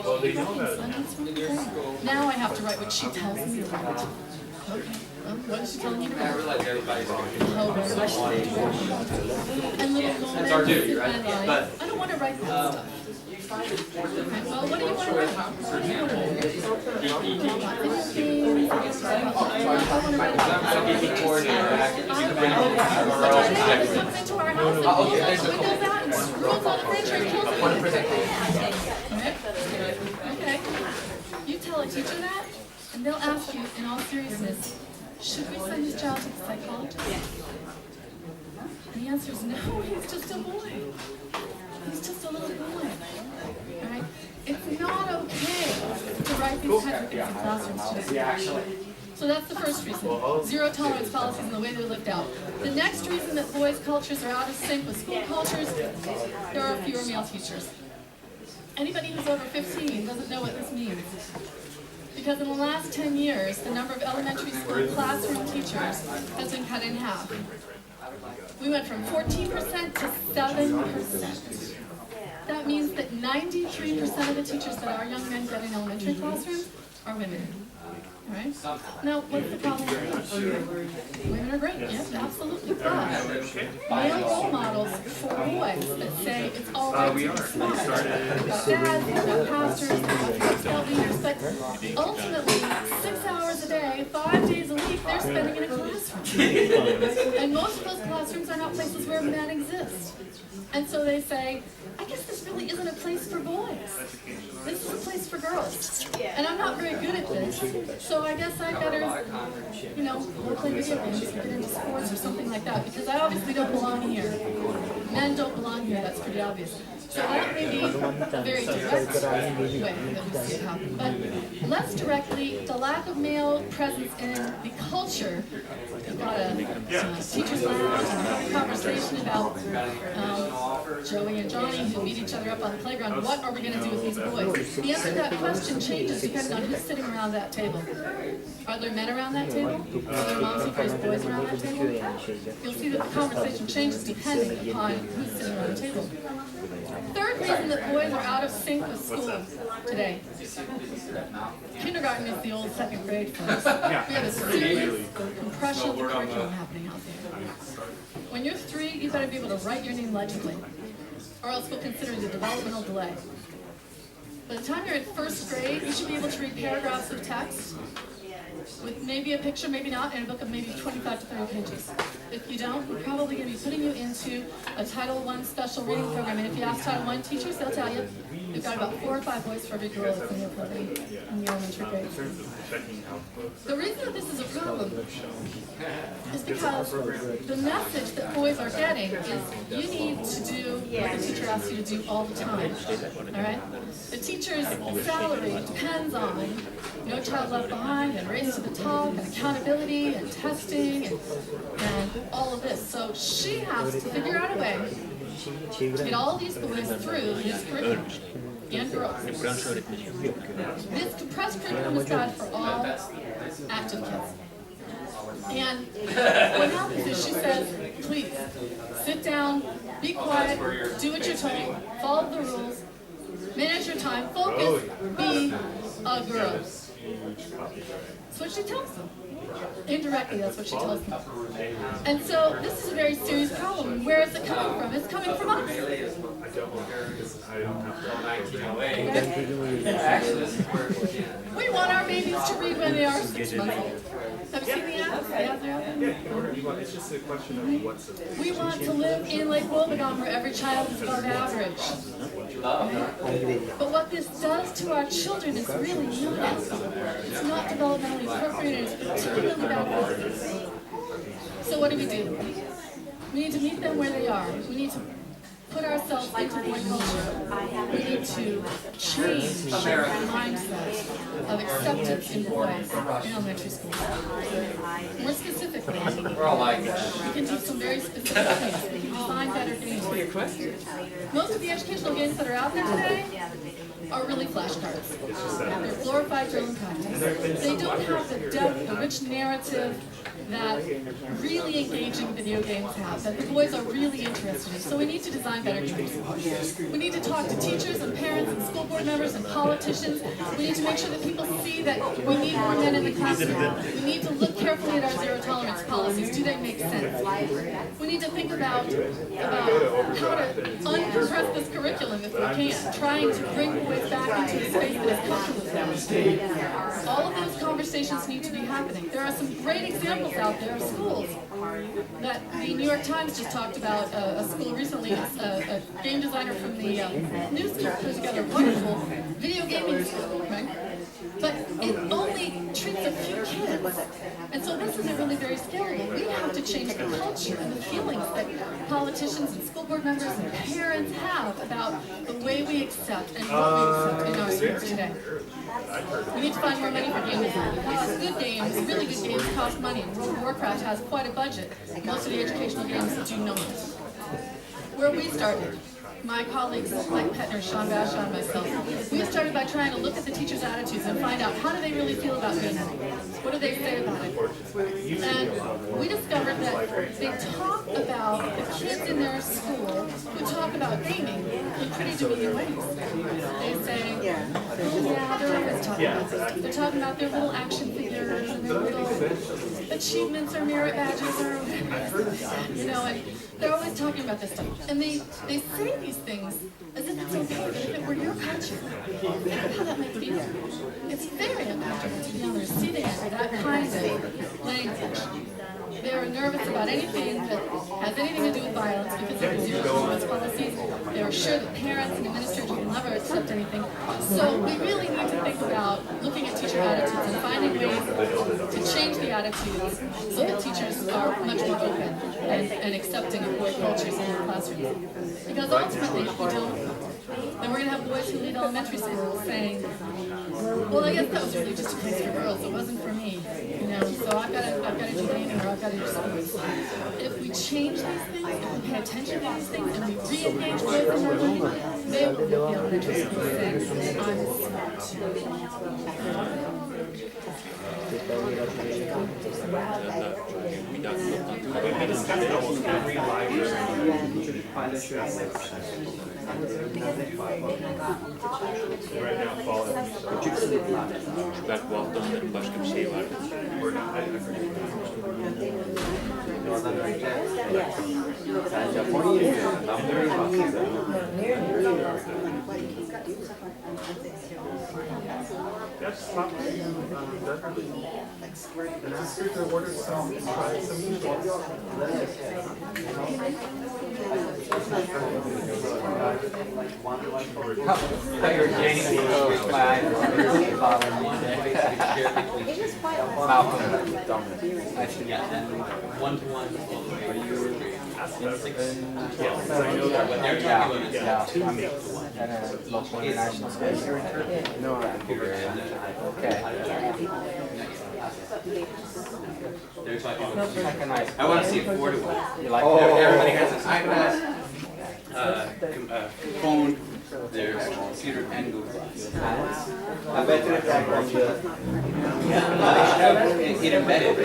Now I have to write what she tells me to write. Okay. What is she telling you to write? I realize everybody's And little moments That's our duty, in right? my life. But I don't want to write that stuff. Okay, well, what do you want to write? for example, DET coordinator, comes into our house and pulls out the windows out and screws all the furniture and kills it. Okay. You tell a teacher that, and they'll ask you, in all seriousness, should we send this child to the psychologist? And the answer is no, he's just a boy. He's just a little boy. All right? It's not okay to write these kinds of things in classrooms today. So that's the first reason. Zero tolerance policies and the way they're lived out. The next reason that boys' cultures are out of sync with school cultures, there are fewer male teachers. Anybody who's over 15 doesn't know what this means. Because in the last 10 years, the number of elementary school classroom teachers has been cut in half. We went from 14% to 7%. That means that 93% of the teachers that our young men get in elementary classrooms are women. Right? Now, what's the problem with this? Women are great, yes, absolutely. But male role models for boys that say it's all right to be smart. We've got dads, we've got pastors, we've got scout leaders, but ultimately, 6 hours a day, 5 days a week, they're spending in a classroom. And most of those classrooms are not places where men exist. And so they say, I guess this really isn't a place for boys. This is a place for girls. And I'm not very good at this, so I guess I better, go play video games or get into sports or something like that, because I obviously don't belong here. Men don't belong here, that's pretty obvious. So that may be a very direct way that we see it happen. But less directly, the lack of male presence in the culture. We've got a teacher's lounge and a conversation about Joey and Johnny who meet each other up on the playground. What are we going to do with these boys? The answer to that question changes depending on who's sitting around that table. Are there men around that table? Are there moms who raise boys around that table? You'll see that the conversation changes depending upon who's sitting around the table. Third reason that boys are out of sync with school today. Kindergarten is the old second grade for us. We have a serious compression of the curriculum happening out there. When you're 3, you better be able to write your name legibly, or else we'll consider it a developmental delay. By the time you're in 1st grade, you should be able to read paragraphs of text with maybe a picture, maybe not, and a book of maybe 25 to 30 pages. If you don't, we're probably going to be putting you into a Title I special reading program. And if you ask Title I teachers, they'll tell you you've got about 4 or 5 boys for every girl that's in your program in the elementary grade. The reason that this is a problem is because the message that boys are getting is you need to do what the teacher asks you to do all the time. All right? The teacher's salary depends on No Child Left Behind and Race to the Top and accountability and testing and all of this. So she has to figure out a way to get all these boys through this curriculum and girls. This compressed curriculum is bad for all active kids. And what happens is she says, please, sit down, be quiet, do what you're told, follow the rules, manage your time, focus, be a girl. That's what she tells them. Indirectly, that's what she tells them. And so this is a very serious problem. Where is it coming from? It's coming from us. We want our babies to read when they are 6 months old. Have you seen the ads? The ads are out there? It's just a question of what's available. We want to live in Lake Wobegon where every child is above average. But what this does to our children is really not healthy. It's not developmentally appropriate, and it's particularly bad for us. So what do? We need to meet them where they are. We need to put ourselves into boy culture. We need to change our mindset of acceptance in boys in elementary school. More specifically, we can do some very specific things. We can design better games. Most of the educational games that are out there today are really flashcards. They're glorified drill and practice. They don't have the depth, the rich narrative, that really engaging video games have, that the boys are really interested in. So we need to design better games. We need to talk to teachers and parents and school board members and politicians. We need to make sure that people see that we need more men in the classroom. We need to look carefully at our zero tolerance policies. Do they make sense? We need to think about how to uncompress this curriculum if we can, trying to bring boys back into a space that is comfortable with them. All of those conversations need to be happening. There are some great examples out there of schools that the New York Times just talked about. A school recently, a game designer from the new school put together a wonderful video gaming school, right? But it only treats a few kids. And so this isn't really very scalable. We have to change the culture and the feelings that politicians and school board members and parents have about the way we accept and what we accept in our schools today. We need to find more money for game design because good games, really good games, cost money. And World of Warcraft has quite a budget. Most of the educational games do not. Where we started, my colleagues like Petner, Sean Bashaw, and myself, we started by trying to look at the teachers' attitudes and find out how do they really feel about gaming? What do they say about it? And we discovered that they talk about the kids in their school who talk about gaming in pretty demeaning ways. They say, oh yeah, they're always talking about this. They're talking about their little action figures and their little achievements or merit badges or you know, and they're always talking about this stuff. And they say these things as if it's okay, but if it were your culture, think of how that might feel. It's very uncomfortable to be on the receiving end of that kind of language. They're nervous about anything that has anything to do with violence because of the zero tolerance policies. They're sure that parents and administrators will never accept anything. So we really need to think about looking at teacher attitudes and finding ways to change the attitudes so that teachers are much more open and accepting of boy cultures in their classrooms. Because ultimately, if we don't, then we're going to have boys who leave elementary school saying, well, I guess that was really just a place for girls. It wasn't for me, you know. So I've got to do gaming or I've got to do sports. If we change these things, if we pay attention to these things, and we re-engage boys in their learning, they will be elementary school saying, I'm smart. Every library. Right now, follow. Belki başka bir şey vardı. Sen Japonya'ya gidiyorsun. Ben buraya bakıyorum. Yes, stop. And ask her to order some, try some meatballs. You're James. Oh, my eyes are bothering me. Malcolm, Dominic. I should get them. One-to-one. Are you in 6? Yes, I know that. What they're talking about is Yeah. 2 I'm mix. at a local international school here in Turkey. No, I'm here. Okay. They're talking about Like a nice. I want to see 4 to 1. You like Everybody has an iPad, phone, their computer, and Google Glass. I bet you it's like on the. It embedded.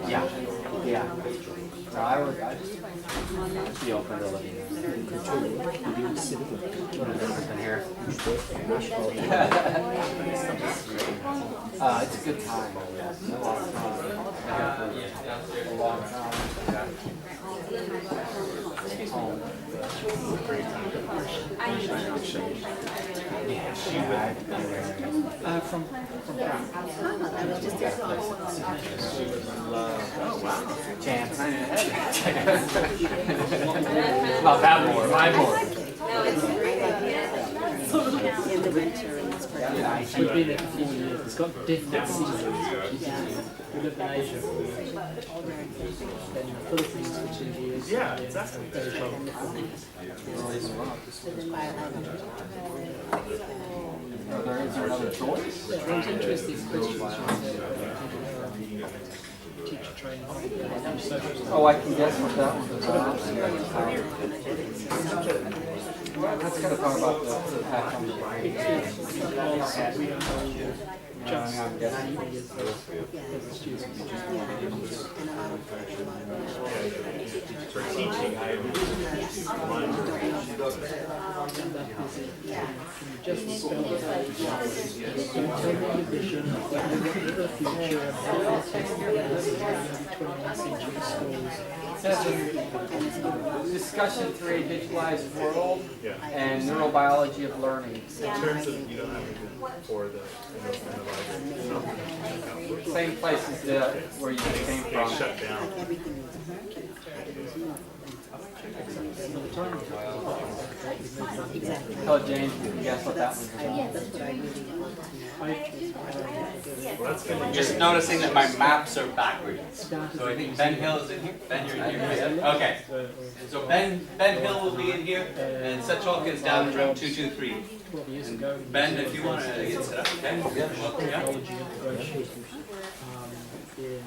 Yeah. Yeah. No, I would be open to looking at it. In here. It's a good time. It's a long time. A long time. Home. Yeah, she would. From I was just there. Oh, wow. Chance. Not that more, my more. No, it's a great idea. In the winter and spring. We've been there for 4 years. It's got different seasons. We lived in Asia for then the Philippines for 2 years. Yeah, exactly. Is there another choice? There's interesting questions. Teacher training. Oh, I can guess what that one is. let's kind of talk about the path on the right. Because we are just as eager as the students. And a lot of For teaching, I would Just spell it out. Don't tell me your vision, what you want for the future, how you want to take the 21st century schools. Discussion 3, digitalized world Yeah. and neurobiology of learning. In terms of, you don't have to do for the library. Same place as where you came They from. shut down. everything was working. Exactly. Tell James, guess what that was about. That's what I really want to Well, that's good. Just noticing that my maps are backwards. So I think Ben Hill is in here. Ben, you're in here. Okay. So Ben Hill will be in here, and Setchalk is down in room 223. 12 years ago. Ben, if you want to get set up, Ben, welcome. Yeah. Technology integration in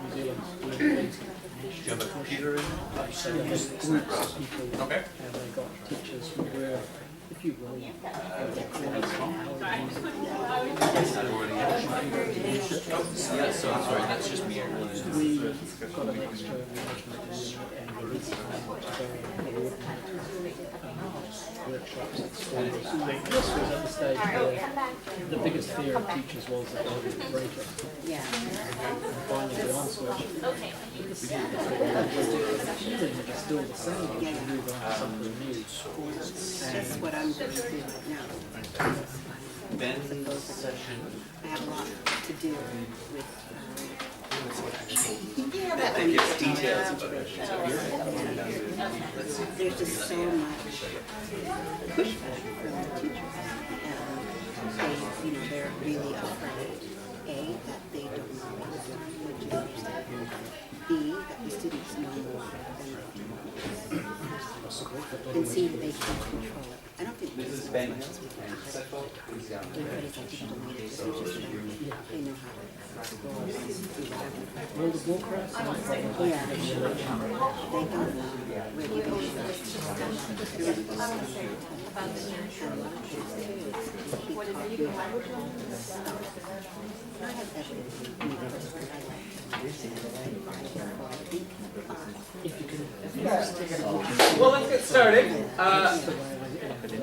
New Zealand. Do you have a computer in? So they had groups of people, Okay. and they got teachers who were, if you will, Yeah, so sorry, that's just me. we got an extra management and there is time to go and coordinate workshops at schools. This was at the stage where the biggest fear of teachers was that they would break it. Yeah. Finally, the answer is still the same, but you move on to something new. That's what I'm going to do right now. Ben's session. I have a lot to do with. That gives details about it. So here. There's just so much pushback from the teachers, and they're really afraid. A, that they don't know what to understand. B, that the students know more than they do. And C, that they can't control it. I don't think This is Ben. And Setchalk is down there. everybody's like digital natives. They just know how to go and do whatever. World of Warcraft, no problem. Yeah, they don't know regulations. Well, let's get started.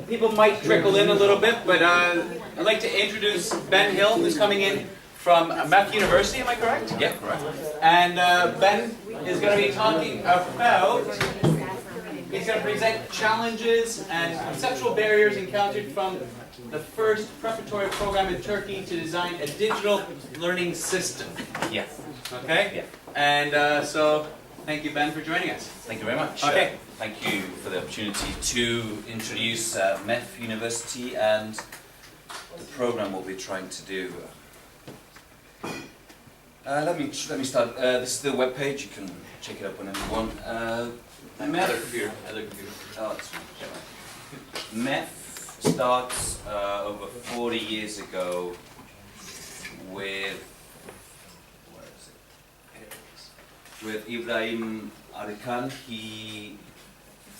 People might trickle in a little bit, but I'd like to introduce Ben Hill, who's coming in from Meth University, am I correct? Yeah, correct. And Ben is going to be talking about, he's going to present challenges and conceptual barriers encountered from the first preparatory program in Turkey to design a digital learning system. Yeah. Okay? Yeah. And so, thank you, Ben, for joining us. Thank you very much. Okay. Thank you for the opportunity to introduce MEF University and the program what we're trying to do. Let me start. This is the web page. You can check it up whenever you want. Other computer. Oh, that's fine. MEF starts over 40 years ago with, where is it? Here it is. With Ibrahim Arkan. He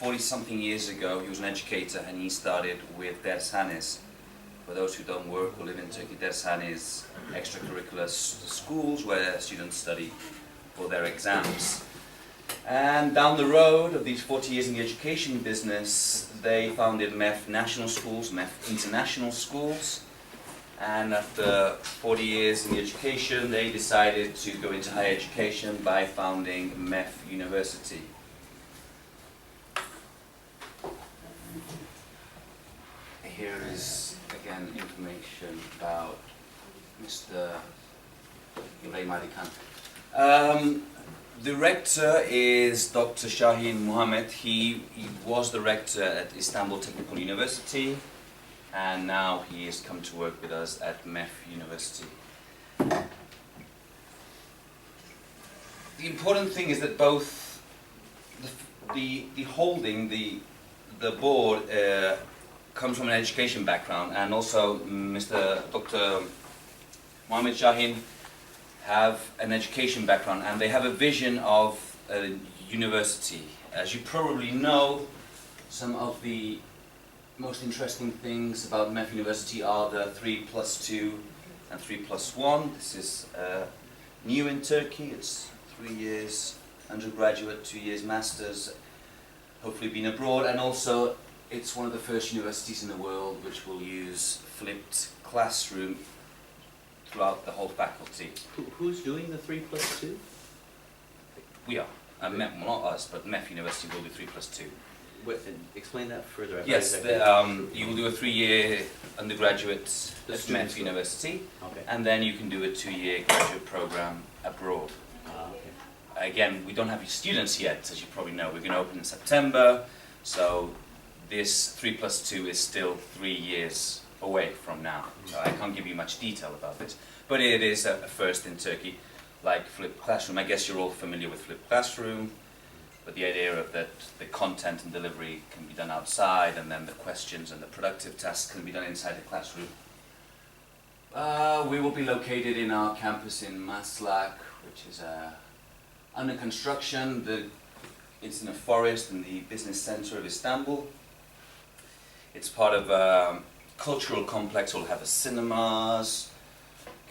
40-something years ago, he was an educator and he started with dershanes. For those who don't work or live in Turkey, dershanes, extracurricular schools where students study for their exams. And down the road of these 40 years in the education business, they founded MEF National Schools, MEF International Schools. And after 40 years in the education, they decided to go into higher education by founding MEF University. Here is, again, information about Mr. Ibrahim Arkan. The rector is Dr. Shahin Muhammad. He was the rector at Istanbul Technical University, and now he has come to work with us at MEF University. The important thing is that both the holding, the board, comes from an education background, and also Mr. Dr. Mohammed Shahin have an education background, and they have a vision of a university. As you probably know, some of the most interesting things about MEF University are the 3+2 and 3+1. This is new in Turkey. It's 3 years undergraduate, 2 years masters, hopefully been abroad, and also it's one of the first universities in the world which will use flipped classroom throughout the whole faculty. Who's doing the 3+2? We are. MEF, well, not us, but MEF University will do 3+2. Explain that further. Yes, you will do a 3-year undergraduate at MEF University, Okay. and then you can do a 2-year graduate program abroad. Okay. Again, we don't have students yet, as you probably know. We're going to open in September, so this 3+2 is still 3 years away from now. So I can't give you much detail about this, but it is a first in Turkey, like flipped classroom. I guess you're all familiar with flipped classroom, but the idea of that the content and delivery can be done outside, and then the questions and the productive tasks can be done inside the classroom. We will be located in our campus in Maslak, which is under construction. It's in a forest in the business center of Istanbul. It's part of a cultural complex. We'll have cinemas,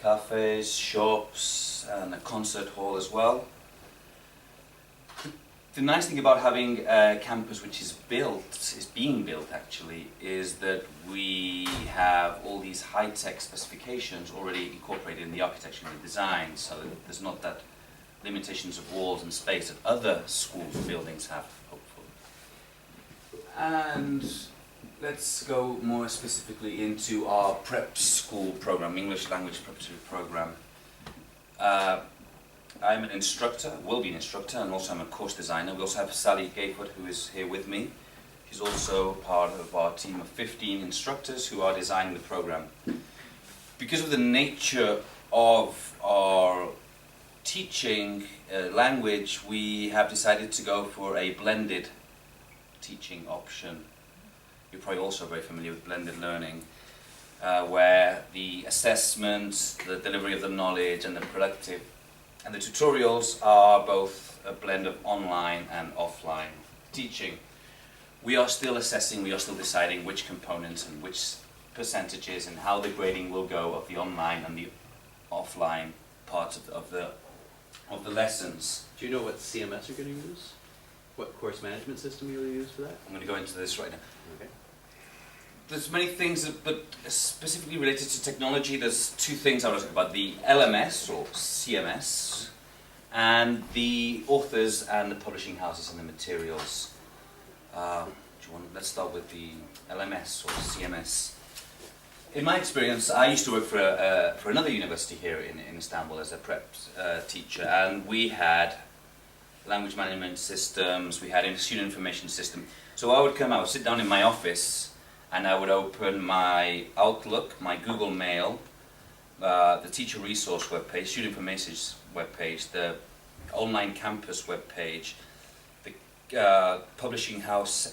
cafes, shops, and a concert hall as well. The nice thing about having a campus which is being built actually, is that we have all these high-tech specifications already incorporated in the architecture and the design, so that there's not that limitations of walls and space that other schools and buildings have, hopefully. And let's go more specifically into our prep school program, English language preparatory program. I'm an instructor, will be an instructor, and also I'm a course designer. We also have Sally Gayford, who is here with me. She's also part of our team of 15 instructors who are designing the program. Because of the nature of our teaching language, we have decided to go for a blended teaching option. You're probably also very familiar with blended learning, where the assessments, the delivery of the knowledge, and the productive and the tutorials are both a blend of online and offline teaching. We are still assessing, we are still deciding which components and which percentages and how the grading will go of the online and the offline parts of the lessons. Do you know what CMS you're going to use? What course management system you'll use for that? I'm going to go into this right now. Okay. There's many things, but specifically related to technology, there's 2 things I want to talk about. The LMS, or CMS, and the authors and the publishing houses and the materials. Let's start with the LMS, or CMS. In my experience, I used to work for another university here in Istanbul as a prep teacher, and we had language management systems, we had a student information system. So I would sit down in my office, and I would open my Outlook, my Google Mail, the teacher resource webpage, student information webpage, the online campus webpage, the publishing house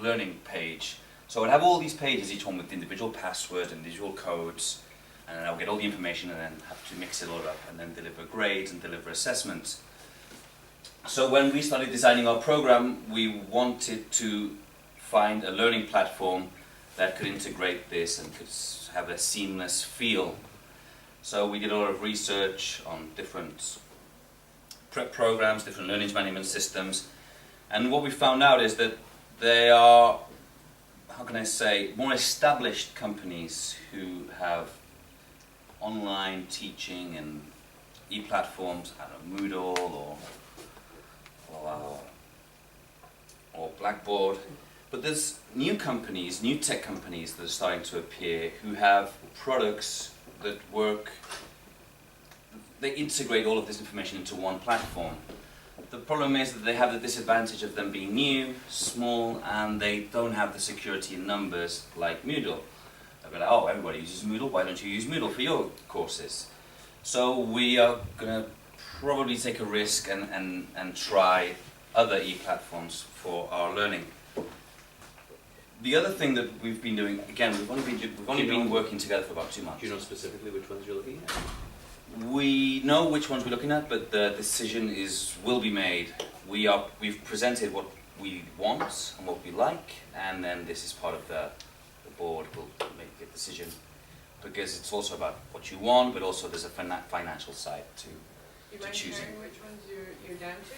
learning page. So I'd have all these pages, each one with individual passwords and individual codes, and then I would get all the information and then have to mix it all up and then deliver grades and deliver assessments. So when we started designing our program, we wanted to find a learning platform that could integrate this and could have a seamless feel. So we did a lot of research on different prep programs, different learning management systems, and what we found out is that they are, how can I say, more established companies who have online teaching and e-platforms, I don't know, Moodle or Blackboard. But there's new companies, new tech companies that are starting to appear who have products that work, they integrate all of this information into one platform. The problem is that they have the disadvantage of them being new, small, and they don't have the security in numbers like Moodle. They'll be like, oh, everybody uses Moodle, why don't you use Moodle for your courses? So we are going to probably take a risk and try other e-platforms for our learning. The other thing that we've been doing, again, we've only been working together for about 2 months. Do you know specifically which ones you're looking at? We know which ones we're looking at, but the decision will be made. We've presented what we want and what we like, and then this is part of the board will make a decision, because it's also about what you want, but also there's a financial side to Do you mind choosing. sharing which ones you're down to?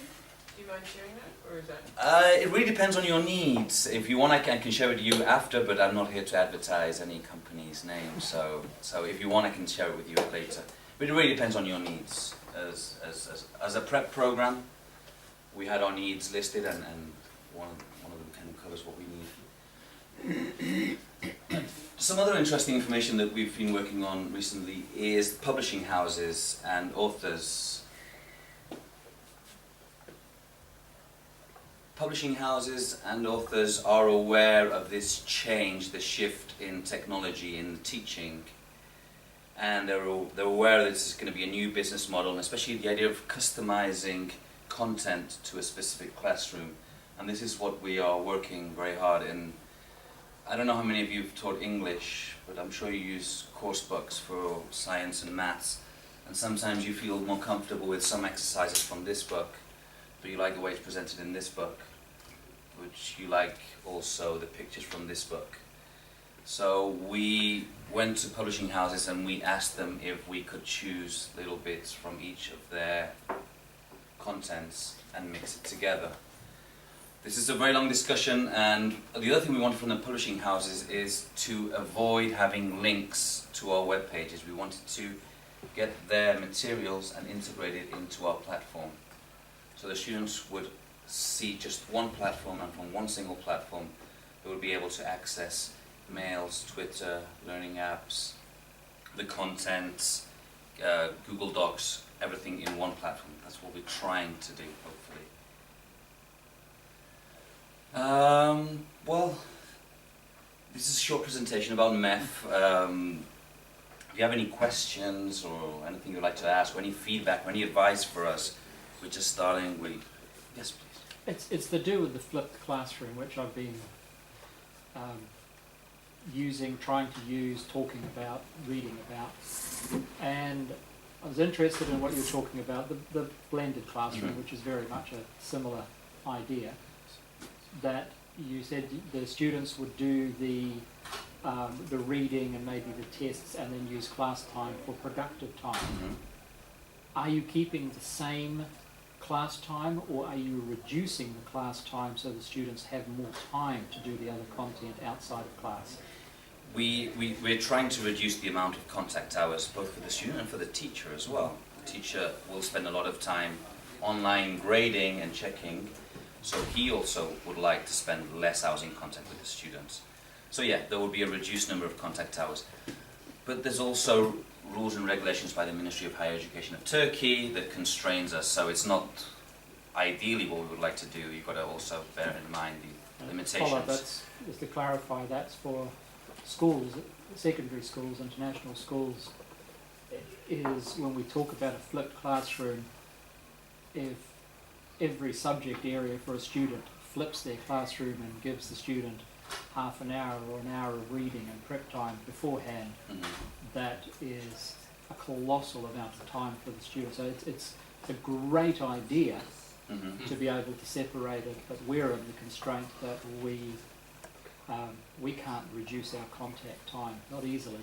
Do you mind sharing that, or is that? It really depends on your needs. If you want, I can share it with you after, but I'm not here to advertise any company's name. So if you want, I can share it with you later. But it really depends on your needs. As a prep program, we had our needs listed, and one of them kind of covers what we need. Some other interesting information that we've been working on recently is publishing houses and authors. Publishing houses and authors are aware of this change, the shift in technology in teaching, and they're aware that this is going to be a new business model, and especially the idea of customizing content to a specific classroom. And this is what we are working very hard in. I don't know how many of you have taught English, but I'm sure you use course books for science and maths, and sometimes you feel more comfortable with some exercises from this book, but you like the way it's presented in this book, which you like also the pictures from this book. So we went to publishing houses and we asked them if we could choose little bits from each of their contents and mix it together. This is a very long discussion, and the other thing we wanted from the publishing houses is to avoid having links to our web pages. We wanted to get their materials and integrate it into our platform. So the students would see just one platform, and from one single platform they would be able to access mails, Twitter, learning apps, the contents, Google Docs, everything in one platform. That's what we're trying to do, hopefully. Well, this is a short presentation about MEF. If you have any questions or anything you'd like to ask, or any feedback, or any advice for us, we're just starting with... Yes, please. It's to do with the flipped classroom, which I've been trying to use, talking about, reading about. And I was interested in what you were talking about, the blended classroom, which is very much a similar idea, that you said the students would do the reading and maybe the tests and then use class time for productive time. Are you keeping the same class time, or are you reducing the class time so the students have more time to do the other content outside of class? We're trying to reduce the amount of contact hours, both for the student and for the teacher as well. The teacher will spend a lot of time online grading and checking, so he also would like to spend less hours in contact with the students. So yeah, there will be a reduced number of contact hours. But there's also rules and regulations by the Ministry of Higher Education of Turkey that constrains us, so it's not ideally what we would like to do. You've got to also bear in mind the limitations. Follow, that's, just to clarify, that's for schools, secondary schools, international schools, is when we talk about a flipped classroom, if every subject area for a student flips their classroom and gives the student half an hour or an hour of reading and prep time beforehand, that is a colossal amount of time for the student. So it's a great idea to be able to separate it, but we're in the constraint that we can't reduce our contact time, not easily.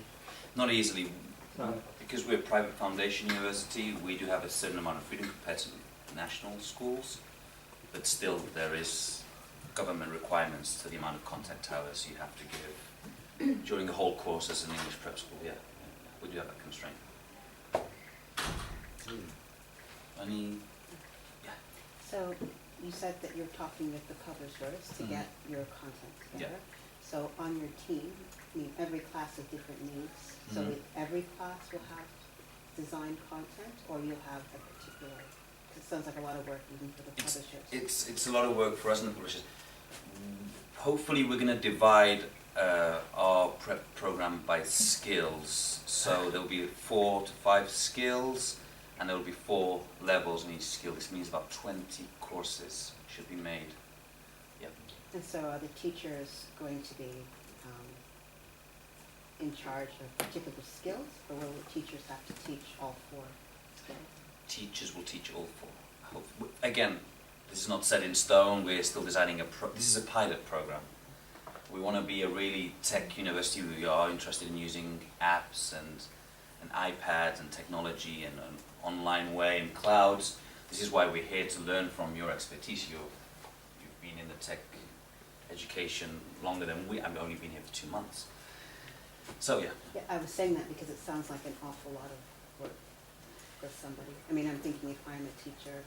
Not easily. So, because we're a private foundation university, we do have a certain amount of freedom compared to national schools, but still there is government requirements to the amount of contact hours you have to give during the whole course as an English prep school. Yeah, we do have a constraint. Any? Yeah. So you said that you're talking with the publishers to get your content together. So on your team, I mean, every class has different needs. So every class will have design content, or you'll have a particular. It sounds like a lot of work even for the publishers. It's a lot of work for us and the publishers. Hopefully we're going to divide our prep program by skills. So there'll be 4 to 5 skills, and there'll be 4 levels in each skill. This means about 20 courses should be made. Yep. And so are the teachers going to be in charge of particular skills, or will the teachers have to teach all 4 skills? Teachers will teach all 4. Again, this is not set in stone. We're still designing this is a pilot program. We want to be a really tech university. We are interested in using apps and iPads and technology and an online way and clouds. This is why we're here to learn from your expertise. You've been in the tech education longer than we. I've only been here for 2 months. So yeah. Yeah, I was saying that because it sounds like an awful lot of work for somebody. I mean, I'm thinking if I'm a teacher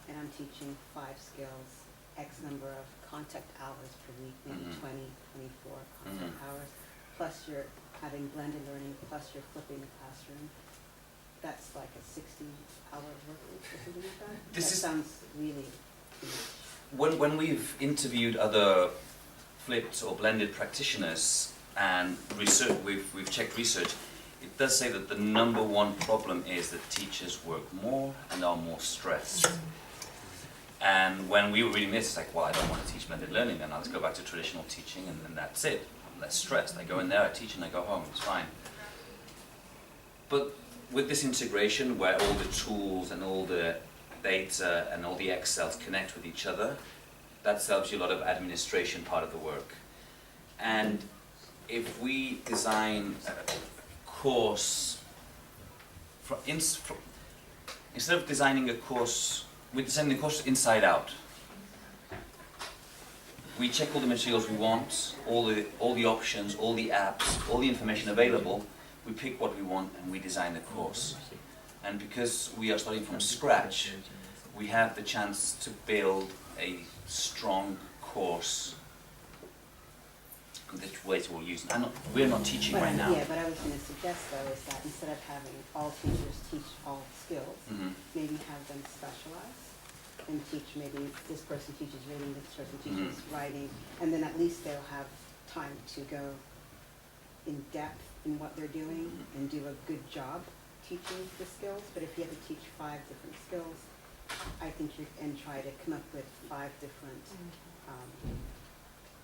and I'm teaching 5 skills, X number of contact hours per week, maybe 20, 24 contact hours, plus you're having blended learning, plus you're flipping the classroom, that's like a 60-hour work week or something like that? That sounds really too much. When we've interviewed other flipped or blended practitioners and research, we've checked research, it does say that the #1 problem is that teachers work more and are more stressed. And when we were reading this, it's like, well, I don't want to teach blended learning, then I'll just go back to traditional teaching and then that's it. I'm less stressed. I go in there, I teach and I go home, it's fine. But with this integration where all the tools and all the data and all the Excels connect with each other, that saves you a lot of administration part of the work. And if we design a course, instead of designing a course, we're designing the course inside out. We check all the materials we want, all the options, all the apps, all the information available. We pick what we want and we design the course. And because we are starting from scratch, we have the chance to build a strong course. The ways we'll use. We're not teaching right now. Yeah, but I was going to suggest though is that instead of having all teachers teach all skills, maybe have them specialize and teach, maybe this person teaches reading, this person teaches writing, and then at least they'll have time to go in depth in what they're doing and do a good job teaching the skills. But if you have to teach 5 different skills, I think and try to come up with 5 different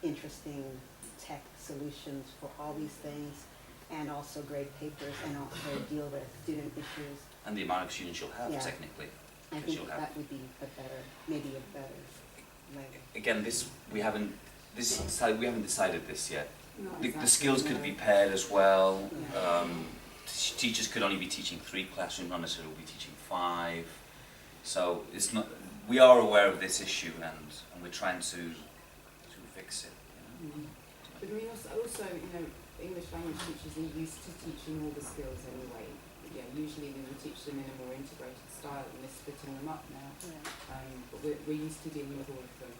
interesting tech solutions for all these things, and also grade papers, and also deal with student issues. And the amount of students you'll have, technically. I think that would be maybe a better way. Again, we haven't decided this yet. The skills could be paired as well. Teachers could only be teaching 3 classrooms, not necessarily will be teaching 5. So it's not. We are aware of this issue, and we're trying to fix it. But we also, English language teachers are used to teaching all the skills anyway. Yeah, usually we would teach them in a more integrated style, and we're splitting them up now. Yeah. But we're used to dealing with all of them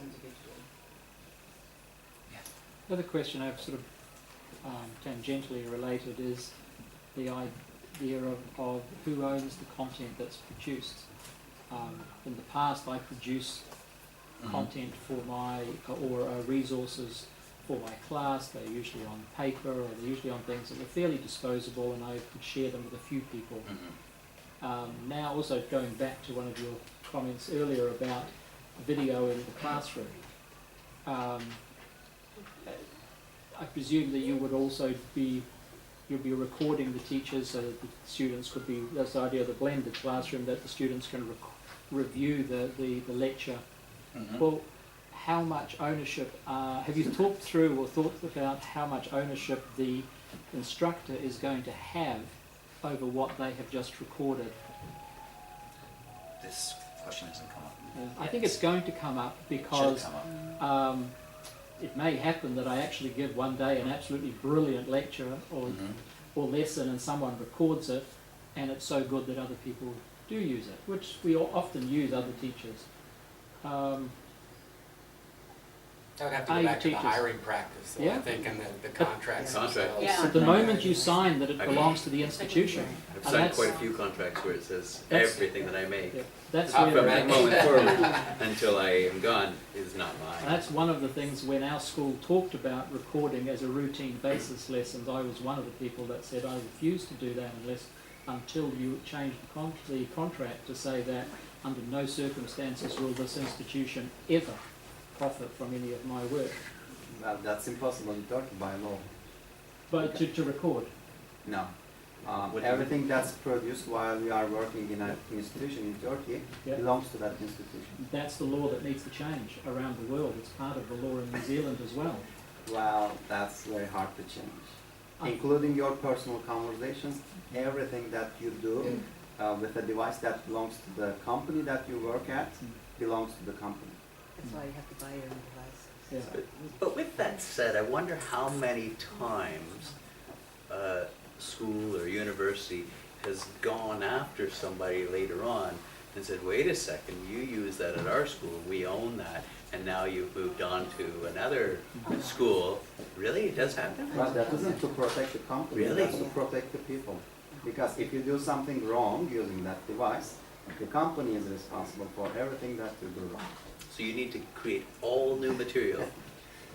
individually. The other question I've sort of tangentially related is the idea of who owns the content that's produced. In the past, I produced content for resources for my class. They're usually on paper, or they're usually on things that were fairly disposable, and I could share them with a few people. Now, also going back to one of your comments earlier about video in the classroom, I presume that you would also you'll be recording the teachers so that the students could be, that's the idea of the blended classroom, that the students can review the lecture. Well, how much ownership, have you talked through or thought about how much ownership the instructor is going to have over what they have just recorded? This question hasn't come up. I think it's going to come up because it may happen that I actually give one day an absolutely brilliant lecture or lesson, and someone records it, and it's so good that other people do use it, which we often use, other teachers. That would have to go back to the hiring practice, though, I think, and the contracts. At the moment you sign that it belongs to the institution. I've signed quite a few contracts where it says everything that I make that's from that moment forward until I am gone is not mine. And that's one of the things when our school talked about recording as a routine basis lessons. I was one of the people that said I refuse to do that until you change the contract to say that under no circumstances will this institution ever profit from any of my work. Well, that's impossible to talk by law. But to record? No. Everything that's produced while we are working in an institution in Turkey Yep. belongs to that institution. That's the law that needs to change around the world. It's part of the law in New Zealand as well. Well, that's very hard to change. I- Including your personal conversations, everything that you do with a device that belongs to the company that you work at belongs to the company. That's why you have to buy your own device. Yeah. But with that said, I wonder how many times a school or university has gone after somebody later on and said, wait a second, you use that at our school, we own that, and now you've moved on to another school. Really? It does happen? But that isn't to protect the company, Really? that's to protect the people. Because if you do something wrong using that device, the company is responsible for everything that you do wrong. So you need to create all new material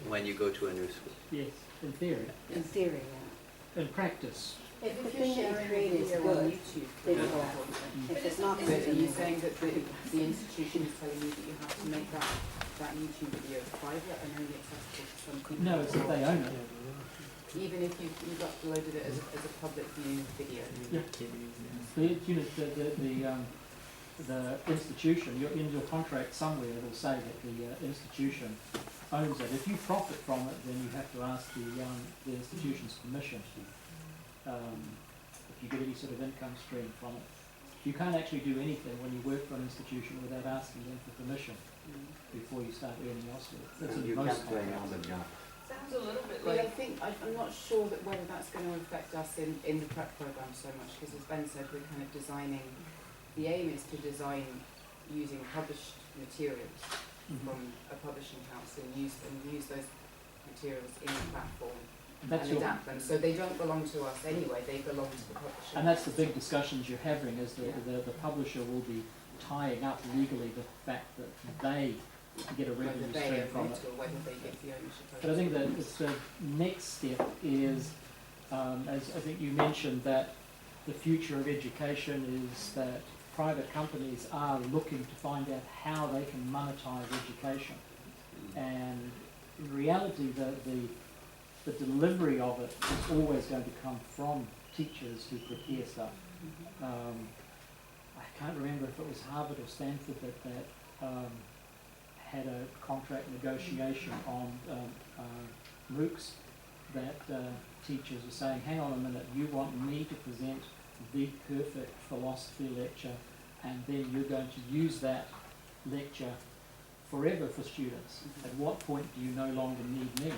when you go to a new school. Yes, in theory. In theory, yeah. In practice, If the you're thing that you sharing create is video on good, YouTube, they for will go example, after it. If it's not But good, are then you they saying won't. that the institution is telling you that you have to make that YouTube video private and only accessible to some people? no, it's that they own it. Even if you've uploaded it as a public view video? Yeah. The institution, in your contract somewhere, it'll say that the institution owns it. If you profit from it, then you have to ask the institution's permission. If you get any sort of income stream from it. You can't actually do anything when you work for an institution without asking them for permission before you start earning elsewhere. That's And in you most can't do any contracts. other job. Sounds a little bit Well, I like, think, I'm not sure that whether that's going to affect us in the prep program so much, because as Ben said, we're kind of designing, the aim is to design using published materials from a publishing house and use those materials in the platform That's and your, adapt them. So they don't belong to us anyway, they belong to the publisher. and that's the big discussions you're having, is the publisher will be tying up legally the fact that they get a Whether revenue they stream own from it it. or whether they get the ownership of it. But I think that it's the next step is, as I think you mentioned, that the future of education is that private companies are looking to find out how they can monetize education. And in reality, the delivery of it is always going to come from teachers who prepare stuff. I can't remember if it was Harvard or Stanford that had a contract negotiation on MOOCs that teachers were saying, hang on a minute, you want me to present the perfect philosophy lecture, and then you're going to use that lecture forever for students. At what point do you no longer need me?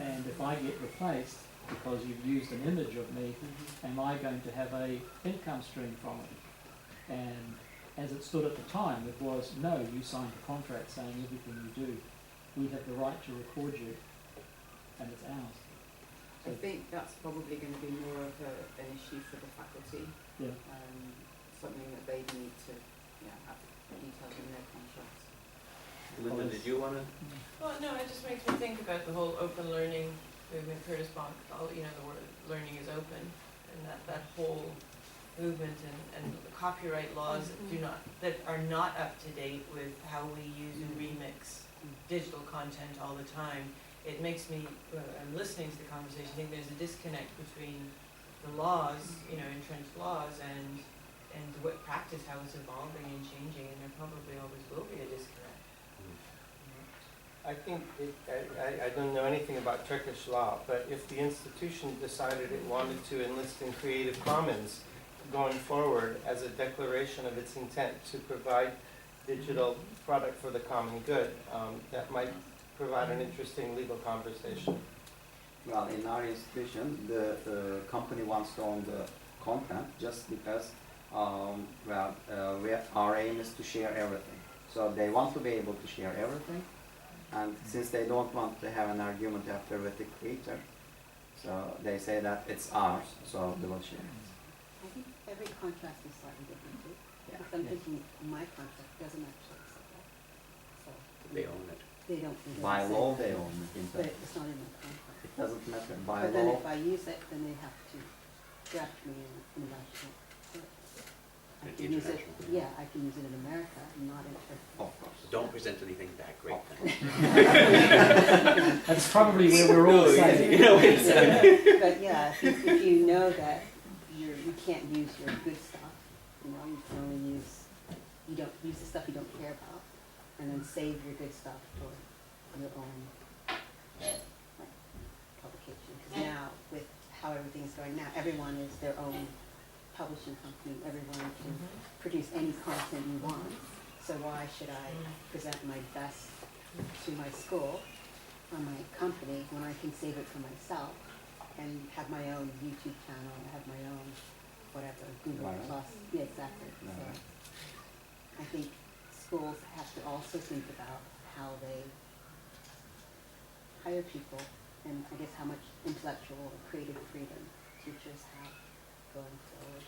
And if I get replaced because you've used an image of me, am I going to have a income stream from it? And as it stood at the time, it was, no, you signed a contract saying everything you do, we have the right to record you, and it's ours. I think that's probably going to be more of an issue for the faculty. Yeah. Something that they need to have detailed in their contracts. Linda, did you want to? well, no, it just makes me think about the whole open learning movement, Curtis Bonk, the word learning is open, and that whole movement and the copyright laws that are not up to date with how we use and remix digital content all the time. It makes me, I'm listening to the conversation, I think there's a disconnect between the laws, entrenched laws, and what practice, how it's evolving and changing, and there probably always will be a disconnect. I think, I don't know anything about Turkish law, but if the institution decided it wanted to enlist in Creative Commons going forward as a declaration of its intent to provide digital product for the common good, that might provide an interesting legal conversation. Well, in our institution, the company wants to own the content just because, our aim is to share everything. So they want to be able to share everything, and since they don't want to have an argument after with the creator, so they say that it's ours, so they will share it. I think every contract is slightly different too. Yeah. Because I'm thinking my contract doesn't actually say that. So They own it. they don't. By say law, that. they own it. In But fact. it's not in my contract. It doesn't matter. By But then law, if I use it, then they have to draft me in national court. I I can use it, yeah, I can use it in America, not in Of course. Don't present anything that great then. That's probably where we're all saying. You know, it's, But yeah, if you know that you can't use your good stuff, you know, you can only you don't use the stuff you don't care about, and then save your good stuff for your own like, publication. Because now, with how everything's going now, everyone is their own publishing company. Everyone can produce any content you want. So why should I present my best to my school or my company when I can save it for myself and have my own YouTube channel, have my own whatever, Google Right. Plus. Yeah, exactly. So I think schools have to also think about how they hire people and I guess how much intellectual or creative freedom teachers have going forward.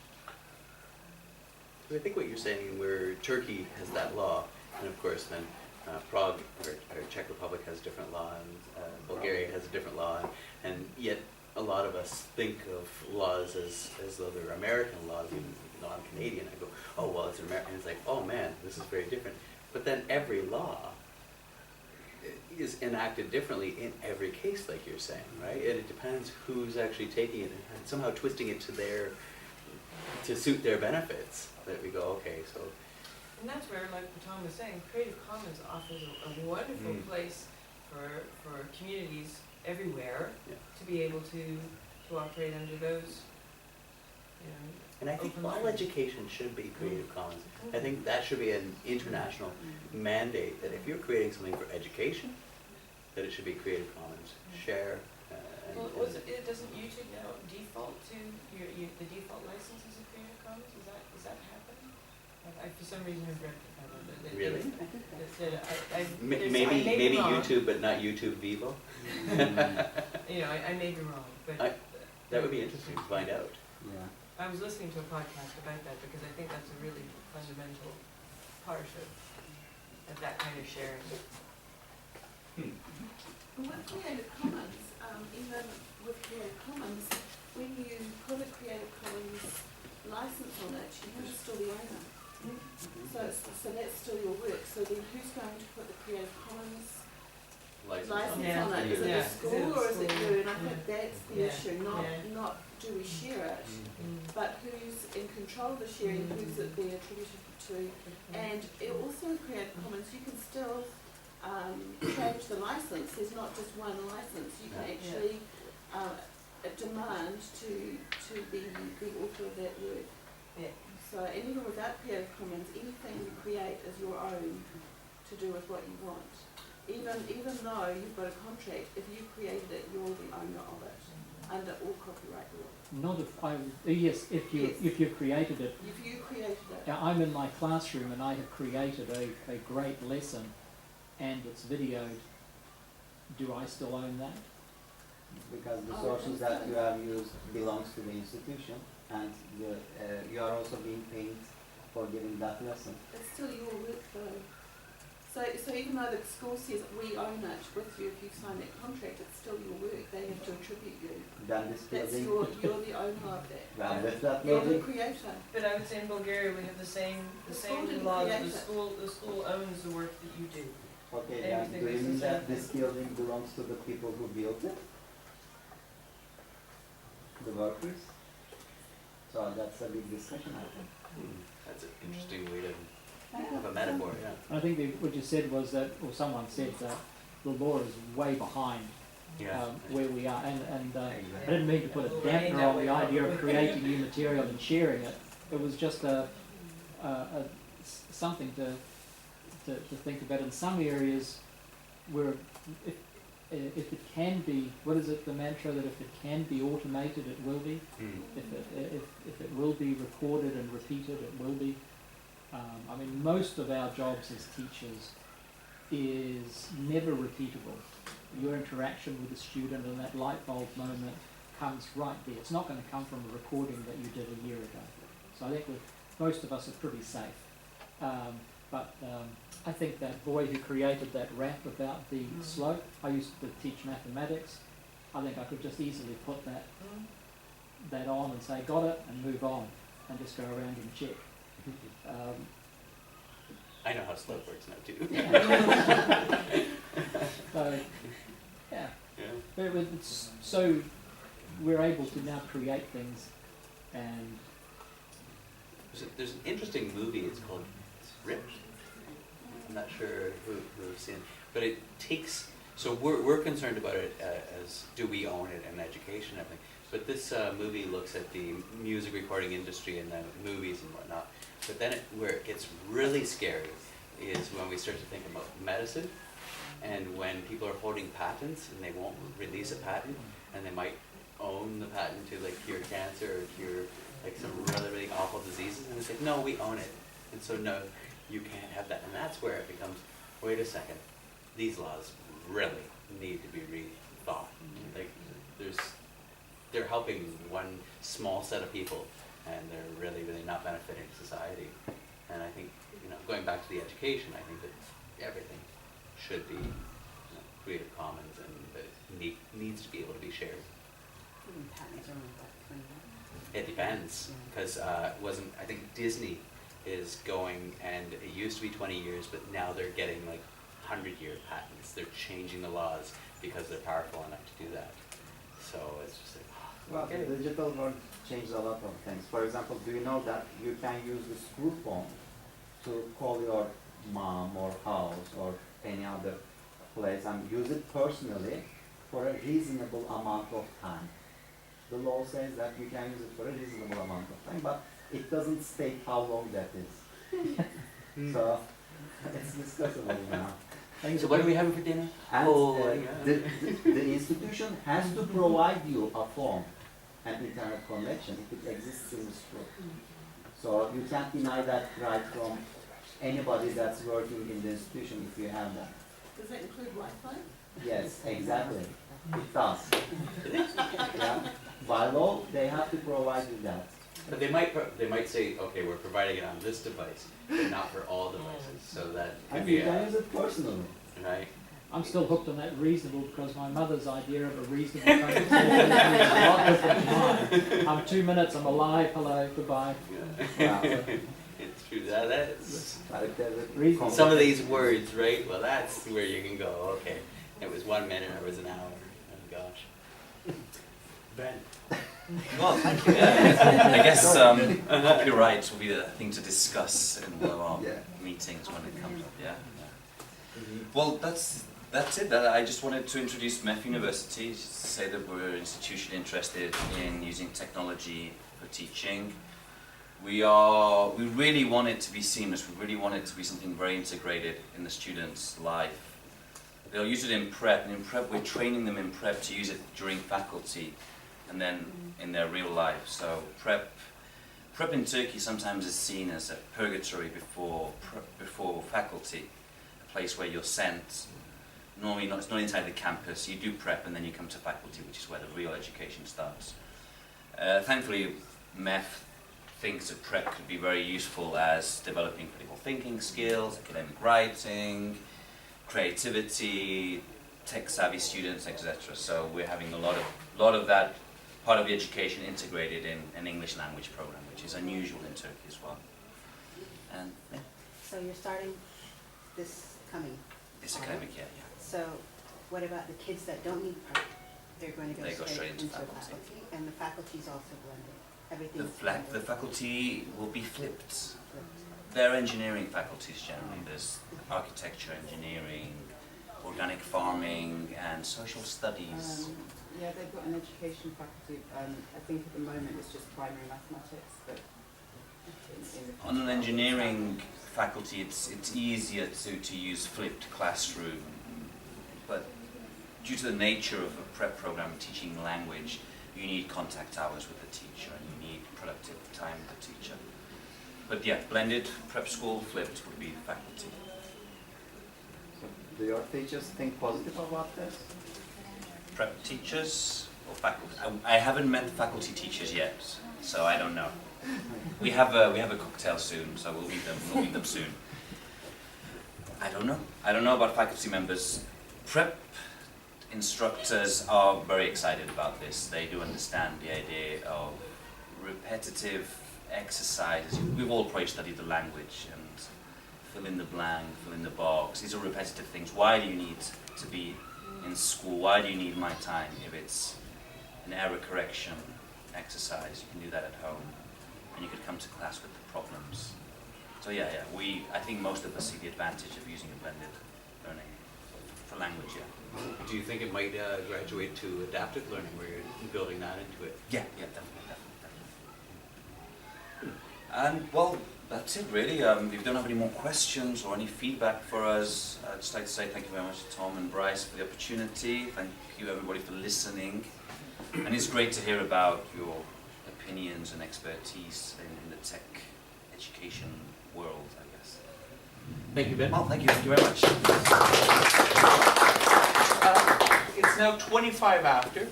I think what you're saying, where Turkey has that law, and of course then Prague or Czech Republic has a different law, and Bulgaria has a different law, and yet a lot of us think of laws as though they're American laws, even though I'm Canadian. I go, oh well, it's American. It's like, oh man, this is very different. But then every law is enacted differently in every case, like you're saying, right? And it depends who's actually taking it and somehow twisting it to suit their benefits. That we go, okay, so. And that's where, like Tom was saying, Creative Commons offers a wonderful place for communities everywhere to be able to operate under those, you know. And I think all education should be Creative Commons. I think that should be an international mandate, that if you're creating something for education, that it should be Creative Commons. Share. Well, doesn't YouTube now default to the default license is a Creative Commons? Is that happening? I for some reason have read that. Really? I may Maybe be wrong. YouTube, but not YouTube Vivo. You know, I may be wrong, but That would be interesting to find out. Yeah. I was listening to a podcast about that because I think that's a really fundamental part of that kind of sharing. With Creative Commons, even with Creative Commons, when you put a Creative Commons license on it, you're still the owner. So that's still your work. So then who's going to put the Creative Commons license on it? Is it the school or is it you? And I think that's the issue, not do we share it, but who's in control of the sharing, who's it being attributed to. And it also with Creative Commons, you can still change the license. There's not just one license. You can actually demand to be the author of that work. So, and even without Creative Commons, anything you create is your own to do with what you want. Even though you've got a contract, if you created it, you're the owner of it under all copyright law. Not if I, yes, if you've created it. If you created it. Now, I'm in my classroom and I have created a great lesson and it's videoed. Do I still own that? Because the sources that you have used belongs to the institution, and you are also being paid for giving that lesson. It's still your work though. So even though the school says we own it with you, if you sign that contract, it's still your work. They have to attribute you. Then this That's building. you're the owner of that. Well, with that You're the building. creator. But I would say in Bulgaria we have the same school didn't law. create The it. school owns the work that you do. Okay, then do you mean that this building belongs to the people who built it? The workers? So that's a big discussion, I think. That's an interesting way to have a metaphor, yeah. I think what you said was that, or someone said that the law is way behind where we are, and I didn't mean to put a dampener on the idea of creating new material and sharing it. It was just something to think about. In some areas where if it can be, what is it, the mantra that if it can be automated, it will be. If it will be recorded and repeated, it will be. I mean, most of our jobs as teachers is never repeatable. Your interaction with the student and that light bulb moment comes right there. It's not going to come from a recording that you did a year ago. So I think most of us are pretty safe. But I think that boy who created that rap about the slope, I used to teach mathematics. I think I could just easily put that on and say, got it, and move on, and just go around and check. I know how slope works now too. So, yeah. Yeah. But it's, so we're able to now create things, and There's an interesting movie, it's called Ripped. I'm not sure who's seen it, but it takes, so we're concerned about it as do we own it and education and everything, but this movie looks at the music recording industry and the movies and whatnot, but then where it gets really scary is when we start to think about medicine, and when people are holding patents and they won't release a patent, and they might own the patent to like cure cancer or cure like some really, really awful diseases, and it's like, no, we own it. And so no, you can't have that. And that's where it becomes, wait a second, these laws really need to be rethought. Like they're helping one small set of people, and they're really, really not benefiting society. And I think, you know, going back to the education, I think that everything should be, you know, Creative Commons, and that needs to be able to be shared. Even patents are only about 20 years. It depends, because I think Disney is going, and it used to be 20 years, but now they're getting like 100-year patents. They're changing the laws because they're powerful enough to do that. So it's just like, well, the digital world changed a lot of things. For example, do you know that you can use the school phone to call your mom or house or any other place and use it personally for a reasonable amount of time? The law says that you can use it for a reasonable amount of time, but it doesn't state how long that is. So it's discussable now. so what are we having for dinner? And Yeah. the institution has to provide you a phone and internet connection if it exists in the school. So you can't deny that right from anybody that's working in the institution if you have that. Does that include Wi-Fi? Yes, exactly. It does. Yeah. By law, they have to provide you that. But they might say, okay, we're providing it on this device, but not for all devices. So that could And be you can use it personally. right. I'm still hooked on that reasonable, because my mother's idea of a reasonable phone is a lot different than mine. I'm 2 minutes, I'm alive, hello, goodbye. Wow. It's true. That's But if there's a Reasonable. some of these words, right? Well, that's where you can go. Okay, it was 1 minute, or it was an hour. Oh gosh. Ben. Well, thank you. I guess copyright will be the thing to discuss in one of our meetings when it comes up. Yeah. Well, that's it. I just wanted to introduce MEF University, to say that we're an institution interested in using technology for teaching. We really want it to be seamless. We really want it to be something very integrated in the student's life. They'll use it in prep, and in prep we're training them in prep to use it during faculty and then in their real life. So prep in Turkey sometimes is seen as a purgatory before faculty, a place where you're sent. Normally it's not inside the campus. You do prep and then you come to faculty, which is where the real education starts. Thankfully, MEF thinks that prep could be very useful as developing critical thinking skills, academic writing, creativity, tech-savvy students, etc. So we're having a lot of that part of the education integrated in an English language program, which is unusual in Turkey as well. And yeah, So you're starting this coming this academic year, yeah. So what about the kids that don't need prep? They're going to They go straight into faculty. faculty, and the faculty's also blended. The Everything's faculty will be flipped. They're engineering faculties generally. There's architecture, engineering, organic farming, and social studies. Yeah, they've got an education faculty. I think at the moment it's just primary mathematics, but in the On an engineering faculty, it's easier to use flipped classroom, but due to the nature of a prep program teaching language, you need contact hours with the teacher and you need productive time with the teacher. But yeah, blended prep school flipped would be faculty. Do your teachers think positive about this? Prep teachers or faculty? I haven't met faculty teachers yet, so I don't know. We have a cocktail soon, so we'll meet them soon. I don't know. I don't know about faculty members. Prep instructors are very excited about this. They do understand the idea of repetitive exercises. We've all probably studied the language and fill in the blank, fill in the box. These are repetitive things. Why do you need to be in school? Why do you need my time? If it's an error correction exercise, you can do that at home, and you could come to class with the problems. So yeah, I think most of us see the advantage of using a blended learning for language. Yeah. Do you think it might graduate to adaptive learning, where you're building that into it? Yeah, definitely. And well, that's it really. If you don't have any more questions or any feedback for us, I'd just like to say thank you very much to Tom and Bryce for the opportunity. Thank you everybody for listening. And it's great to hear about your opinions and expertise in the tech education world, I guess. Thank you, Ben. Well, thank you very much. It's now 25 after.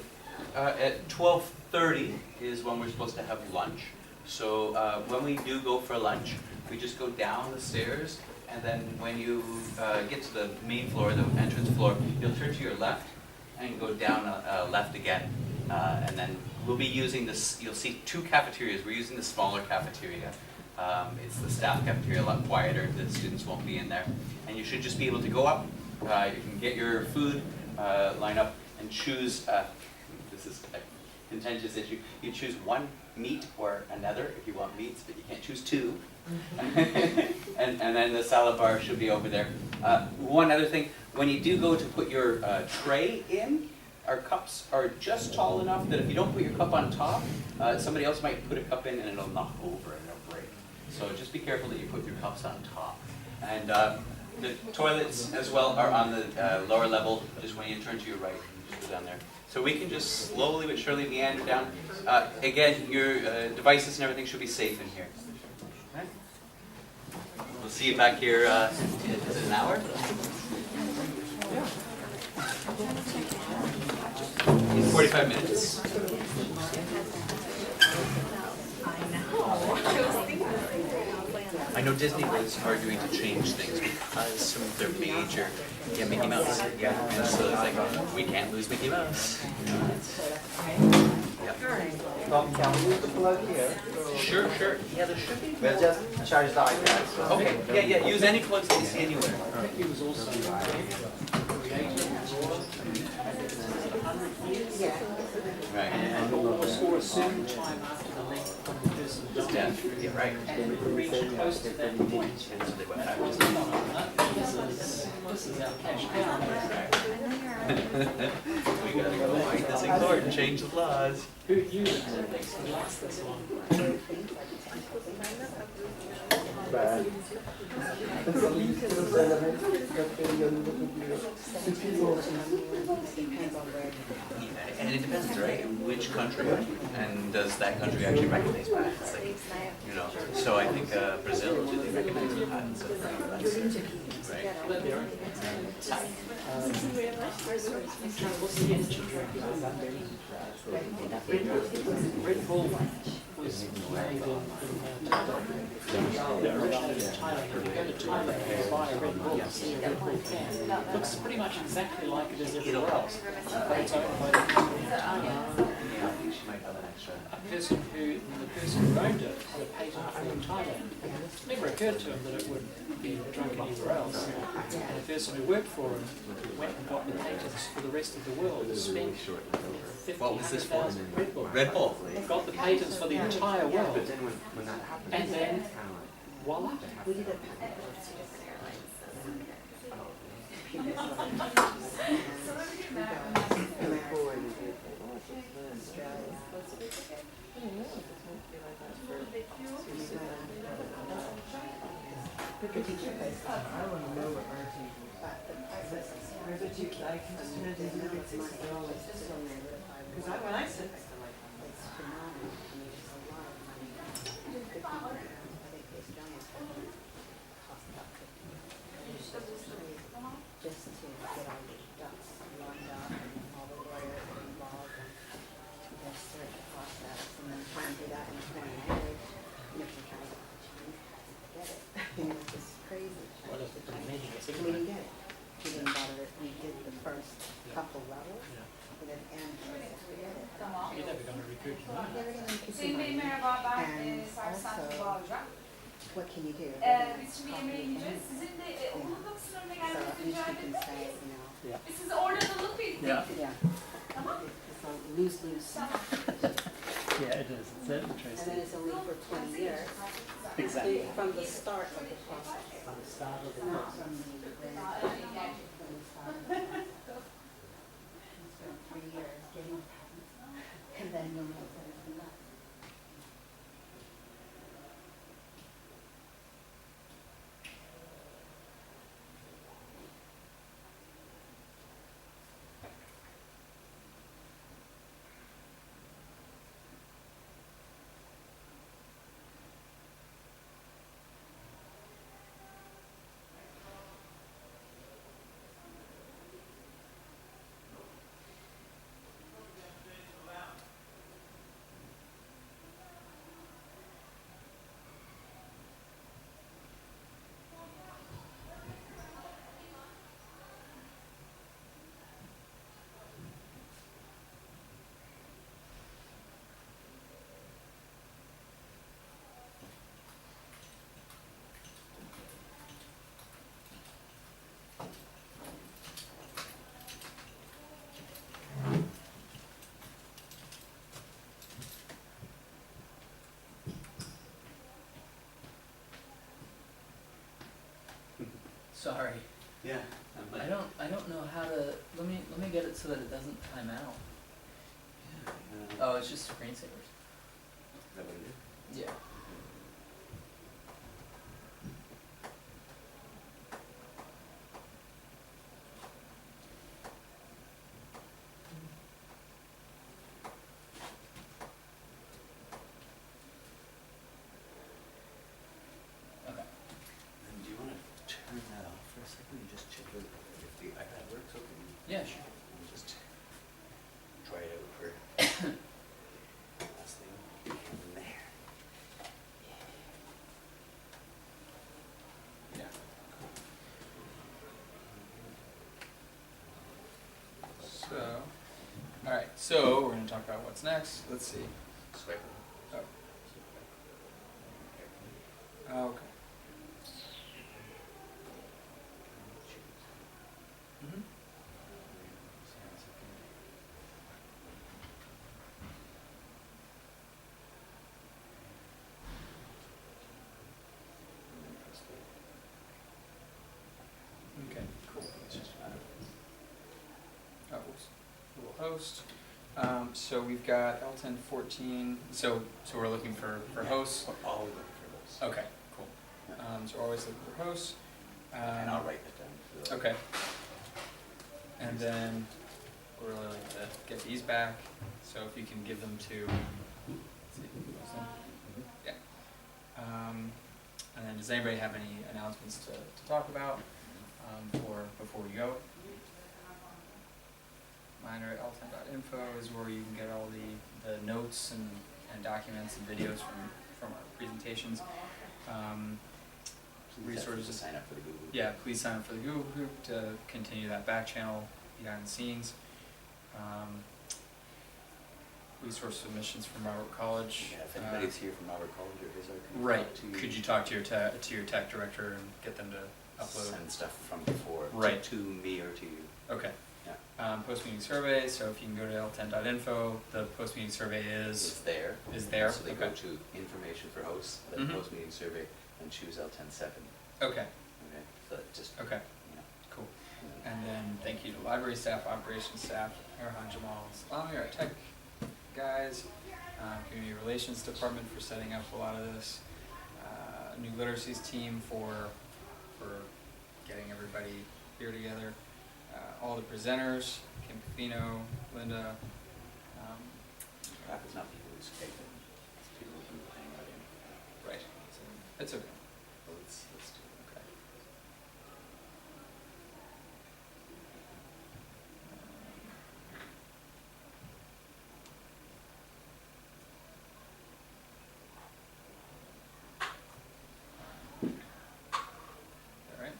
At 12:30 is when we're supposed to have lunch. So when we do go for lunch, we just go down the stairs, and then when you get to the main floor, the entrance floor, you'll turn to your left and go down left again. And then we'll be using this, you'll see two cafeterias. We're using the smaller cafeteria. It's the staff cafeteria, a lot quieter. The students won't be in there. And you should just be able to go up. You can get your food, line up, and choose, this is a contentious issue, you choose one meat or another if you want meats, but you can't choose two. and then the salad bar should be over there. One other thing, when you do go to put your tray in, our cups are just tall enough that if you don't put your cup on top, somebody else might put a cup in and it'll knock over and it'll break. So just be careful that you put your cups on top. And the toilets as well are on the lower level, just when you turn to your right, just go down there. So we can just slowly but surely meander down. Again, your devices and everything should be safe in here. Okay. We'll see you back here in an hour. 45 minutes. I know Disney was arguing to change things because some of their major, Mickey Mouse. Yeah, and so it's like, we can't lose Mickey Mouse. Tom, can we use the plug here? Sure. Yeah, there should be. We'll just charge the iPad. So. Okay, yeah, use any plugs that you see anywhere. He was also Right. and or a certain time after the length of the person's death. Yeah, right. And reach close to that point. This is our cash cow. We gotta go fight this in court and change the laws. Who knew that Netflix could last this long? And it depends, right? In which country, and does that country actually recognize patents? Like, so I think Brazil, do they recognize the patents of right? Red Bull was made in originated in Thailand. If you go to Thailand and buy a Red Bull, you see a Red Bull can. It looks pretty much exactly like it is everywhere else. But it's owned by the company in Thailand. The person who owned it had a patent for it in Thailand. It never occurred to him that it would be drunk anywhere else. And the person who worked for him went and got the patents for the rest of the world. Spent What was this for? Red Bull. Red Bull. Got the patents for the entire world. And then, voila. When I said just to get all the ducks lined up and all the lawyers involved and the search process and then trying to do that in 20 hours. And if you're trying to get it, it's just crazy. Well, if it's amazing, it's We didn't get it. We didn't bother. We did the first. first couple levels, but at the end, forget it. You're never going to recruit them. Never gonna make you some money. And also, what can you do? They're gonna copy your thing. So at least you can say, you know, Yeah. yeah. So lose-lose. Yeah, it is. It's And then interesting. it's only for 20 years. Exactly. From the start of the process. From the start of the Not process. from the start of the process. So 3 years getting patents, and then you'll know better than that. Sorry. Yeah. I don't know how to, let me get it so that it doesn't time out. Oh, it's just screensavers. Is that what it is? Yeah. Okay. And do you want to turn that off for a second and just check if the iPad works okay? Yeah, sure. And just try it out for last thing. And there. Yeah. So, alright, so we're gonna talk about what's next. Let's see. Swipe. Oh. Okay. Mhm. Okay, cool. Oh, oops. Google host. So we've got LTEN 14. So we're looking for hosts. We're always looking for those. Okay, cool. So we're always looking for hosts. And I'll write that down. So Okay. And then we're really like to get these back. So if you can give them to, let's see, who's them? Yeah. And then does anybody have any announcements to talk about before we go? Minor at LTEN.info is where you can get all the notes and documents and videos from our presentations. Resources. To sign up for the Google. Yeah, please sign up for the Google group to continue that back channel behind the scenes. Resource submissions from Robert College. Yeah, if anybody's here from Robert College or his, Right. Could you talk to your tech director and get them to upload? Send stuff from before Right. to me or to you. Okay. Yeah. Post-meeting survey, so if you can go to LTEN.info, the post-meeting survey It's there. is there. So they Okay. go to information for hosts, then Mhm. post-meeting survey, and choose L10 second. Okay, Okay, so that just, okay, you know. cool. And then thank you to library staff, operations staff, Erhan Jamal Salami, our tech guys, community relations department for setting up a lot of this, new literacies team for getting everybody here together, all the presenters, Kim Pafino, Linda. Crap is not people who speak it. It's people who hang out in. Right, it's okay. Well, let's do it. Okay. All right.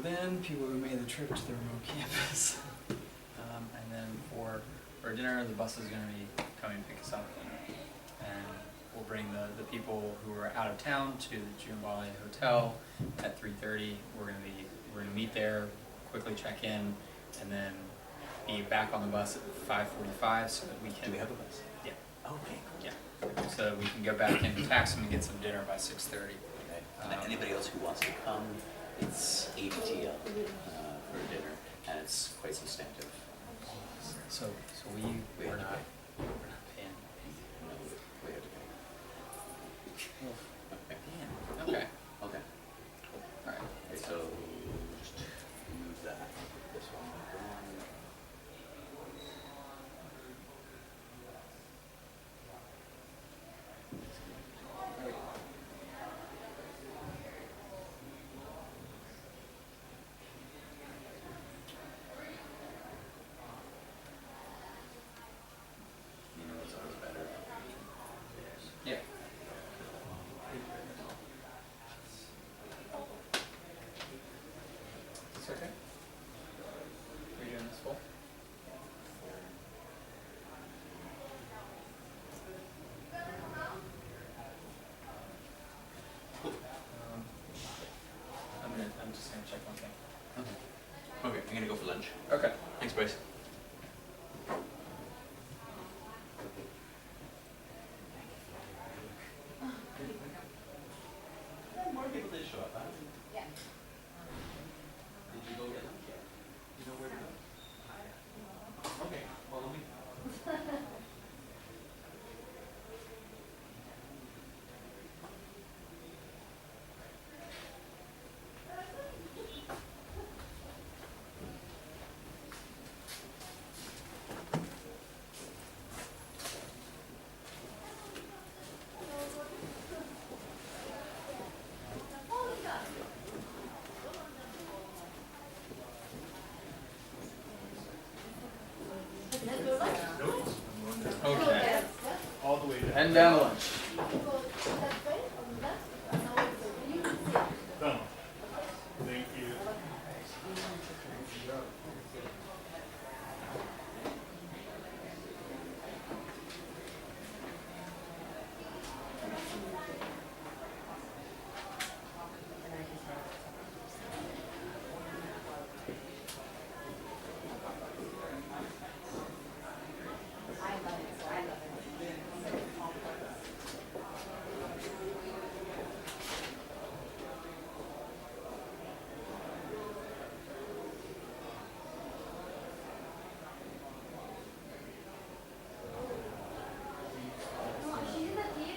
then people who made the trip to the remote campus. And then for dinner, the bus is going to be coming to pick us up, and we'll bring the people who are out of town to the June Valley Hotel at 3:30. We're going to meet there, quickly check in, and then be back on the bus at 5:45 so that we can. Do we have a bus? Yeah. Okay. Yeah. So that we can go back into Taxum and get some dinner by 6:30. Okay. Anybody else who wants to come, it's ABTL for dinner, and it's quite substantive. So we're not paying. No, we have to pay. Damn. Okay. Okay. Cool. All right. Okay, so just move that. This one gone. You know, it's always better. Yeah. It's okay. Are you doing this full? I'm just gonna check one thing. Okay, I'm gonna go for lunch. Okay. Thanks, Bryce. More people did show up, huh? Yeah. Did you go get lunch yet? You know where to go? Okay, follow me. Okay. All the way down. And down to lunch. Done. Thank you.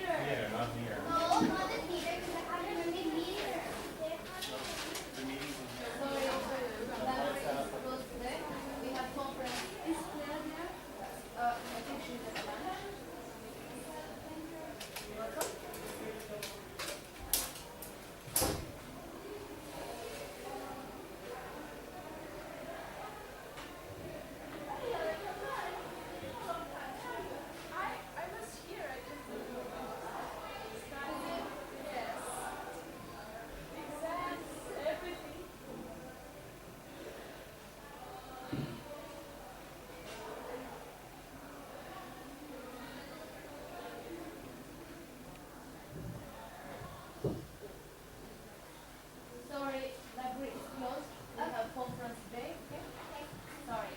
Yeah, not here. The meeting's Sorry, library is closed. I have conference day. Okay? Sorry.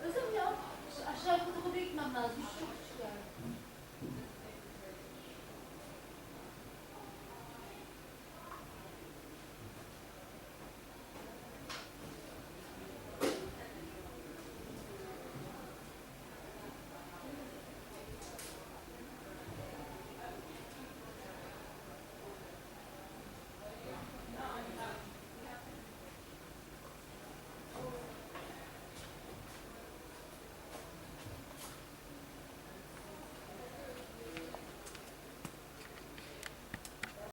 Kızım ya, aşağı fotokopi gitmem lazım. Şu